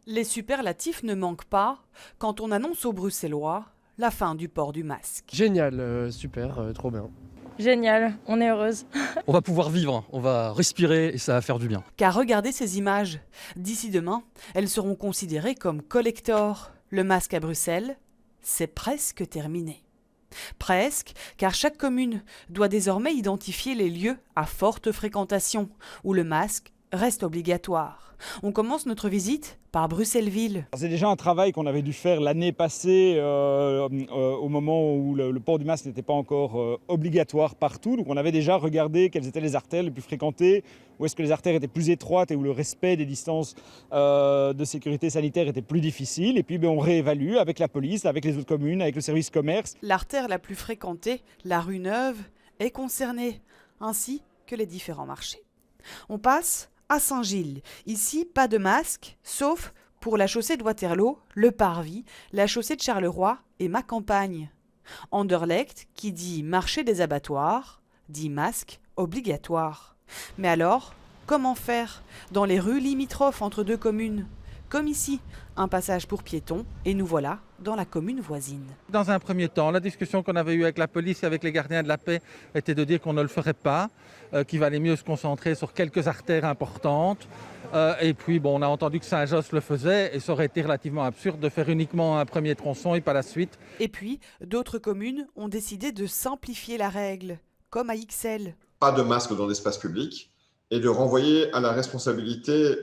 Les superlatifs ne manquent pas quand on annonce aux Bruxellois la fin du port du masque. Génial, super, trop bien. Génial, on est heureuse. On va pouvoir vivre, on va respirer et ça va faire du bien. Car regardez ces images. D'ici demain, elles seront considérées comme collector. Le masque à Bruxelles, c'est presque terminé. Presque, car chaque commune doit désormais identifier les lieux à forte fréquentation, où le masque reste obligatoire. On commence notre visite par Bruxelles-Ville. C'est déjà un travail qu'on avait dû faire l'année passée au moment où le port du masque n'était pas encore obligatoire partout. Donc on avait déjà regardé quelles étaient les artères les plus fréquentées, où est-ce que les artères étaient plus étroites et où le respect des distances de sécurité sanitaire était plus difficile. Et puis on réévalue avec la police, avec les autres communes, avec le service commerce. L'artère la plus fréquentée, la rue Neuve, est concernée, ainsi que les différents marchés. On passe à Saint-Gilles. Ici, pas de masque, sauf pour la chaussée de Waterloo, le Parvis, la chaussée de Charleroi et ma campagne. Anderlecht, qui dit marché des abattoirs, dit masque obligatoire. Mais alors, comment faire dans les rues limitrophes entre deux communes ? Comme ici, un passage pour piétons, et nous voilà dans la commune voisine. Dans un premier temps, la discussion qu'on avait eue avec la police et avec les gardiens de la paix était de dire qu'on ne le ferait pas, qu'il valait mieux se concentrer sur quelques artères importantes. Et puis, on a entendu que Saint-Josse le faisait et ça aurait été relativement absurde de faire uniquement un premier tronçon et pas la suite. Et puis, d'autres communes ont décidé de simplifier la règle, comme à Ixelles. Pas de masque dans l'espace public et de renvoyer à la responsabilité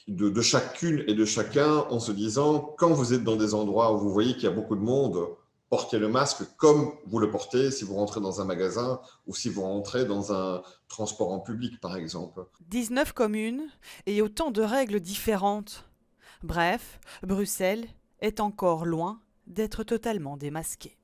de chacune et de chacun en se disant, quand vous êtes dans des endroits où vous voyez qu'il y a beaucoup de monde, portez le masque comme vous le portez si vous rentrez dans un magasin ou si vous rentrez dans un transport en public, par exemple. 19 communes et autant de règles différentes. Bref, Bruxelles est encore loin d'être totalement démasquée.